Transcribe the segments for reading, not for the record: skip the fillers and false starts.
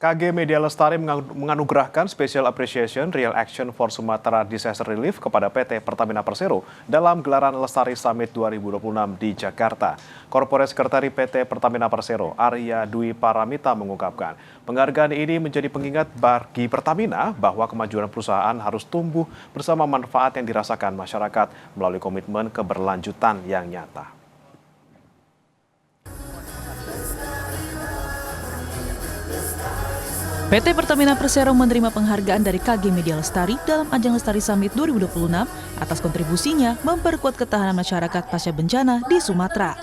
KG Media Lestari menganugerahkan Special Appreciation Real Action for Sumatera Disaster Relief kepada PT Pertamina Persero dalam gelaran Lestari Summit 2026 di Jakarta. Korporat Sekretari PT Pertamina Persero, Arya Dwi Paramita mengungkapkan, penghargaan ini menjadi pengingat bagi Pertamina bahwa kemajuan perusahaan harus tumbuh bersama manfaat yang dirasakan masyarakat melalui komitmen keberlanjutan yang nyata. PT Pertamina Persero menerima penghargaan dari KG Media Lestari dalam ajang Lestari Summit 2026 atas kontribusinya memperkuat ketahanan masyarakat pasca bencana di Sumatera.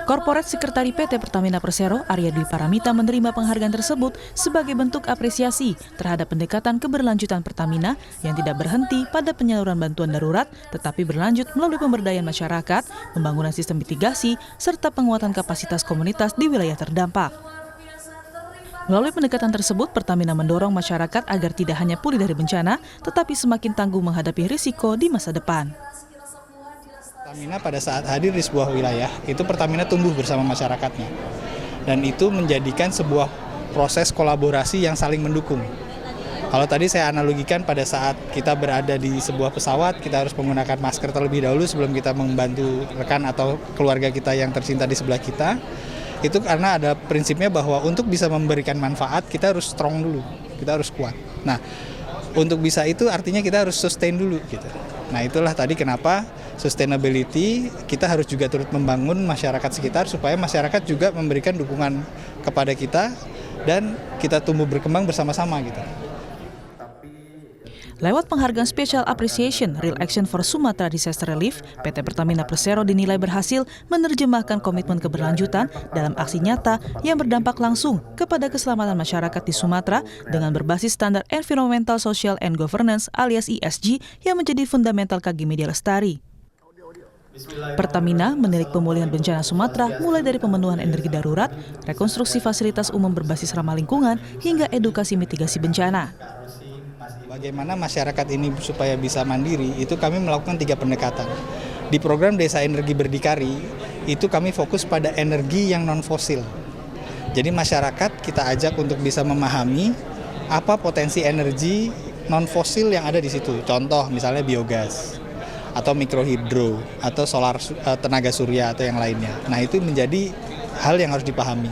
Korporat Sekretari PT Pertamina Persero, Arya Dwi Paramita menerima penghargaan tersebut sebagai bentuk apresiasi terhadap pendekatan keberlanjutan Pertamina yang tidak berhenti pada penyaluran bantuan darurat, tetapi berlanjut melalui pemberdayaan masyarakat, pembangunan sistem mitigasi, serta penguatan kapasitas komunitas di wilayah terdampak. Melalui pendekatan tersebut, Pertamina mendorong masyarakat agar tidak hanya pulih dari bencana, tetapi semakin tangguh menghadapi risiko di masa depan. Pertamina pada saat hadir di sebuah wilayah, itu Pertamina tumbuh bersama masyarakatnya. Dan itu menjadikan sebuah proses kolaborasi yang saling mendukung. Kalau tadi saya analogikan pada saat kita berada di sebuah pesawat, kita harus menggunakan masker terlebih dahulu sebelum kita membantu rekan atau keluarga kita yang tercinta di sebelah kita. Itu karena ada prinsipnya bahwa untuk bisa memberikan manfaat kita harus strong dulu, kita harus kuat. Nah, untuk bisa itu artinya kita harus sustain dulu gitu. Nah, itulah tadi kenapa sustainability kita harus juga turut membangun masyarakat sekitar supaya masyarakat juga memberikan dukungan kepada kita dan kita tumbuh berkembang bersama-sama gitu. Lewat penghargaan Special Appreciation Real Action for Sumatera Disaster Relief, PT Pertamina Persero dinilai berhasil menerjemahkan komitmen keberlanjutan dalam aksi nyata yang berdampak langsung kepada keselamatan masyarakat di Sumatera dengan berbasis standar Environmental, Social, and Governance alias ESG yang menjadi fundamental KG Media Lestari. Pertamina menilik pemulihan bencana Sumatera mulai dari pemenuhan energi darurat, rekonstruksi fasilitas umum berbasis ramah lingkungan, hingga edukasi mitigasi bencana. Bagaimana masyarakat ini supaya bisa mandiri, itu kami melakukan 3 pendekatan. Di program Desa Energi Berdikari, itu kami fokus pada energi yang non-fosil. Jadi masyarakat kita ajak untuk bisa memahami apa potensi energi non-fosil yang ada di situ. Contoh misalnya biogas, atau mikrohidro, atau solar tenaga surya, atau yang lainnya. Nah itu menjadi hal yang harus dipahami.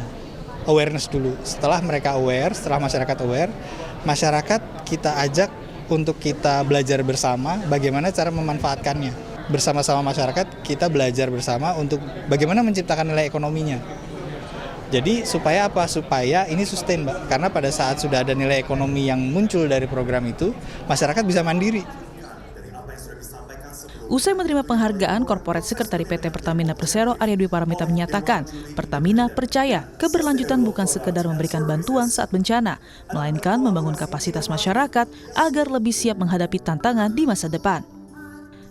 Awareness dulu. Setelah mereka aware, setelah masyarakat aware, masyarakat kita ajak untuk kita belajar bersama bagaimana cara memanfaatkannya. Bersama-sama masyarakat kita belajar bersama untuk bagaimana menciptakan nilai ekonominya. Jadi supaya apa? Supaya ini sustain, Mbak. Karena pada saat sudah ada nilai ekonomi yang muncul dari program itu, masyarakat bisa mandiri. Usai menerima penghargaan, Korporat Sekretari PT Pertamina Persero, Arya Dwi Paramita menyatakan, Pertamina percaya keberlanjutan bukan sekedar memberikan bantuan saat bencana, melainkan membangun kapasitas masyarakat agar lebih siap menghadapi tantangan di masa depan.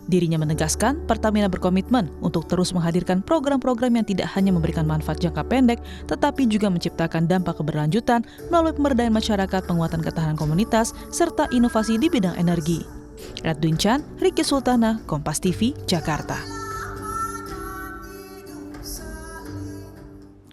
Dirinya menegaskan, Pertamina berkomitmen untuk terus menghadirkan program-program yang tidak hanya memberikan manfaat jangka pendek, tetapi juga menciptakan dampak keberlanjutan melalui pemberdayaan masyarakat, penguatan ketahanan komunitas, serta inovasi di bidang energi. Edwin Chan, Riki Sultana, Kompas TV, Jakarta.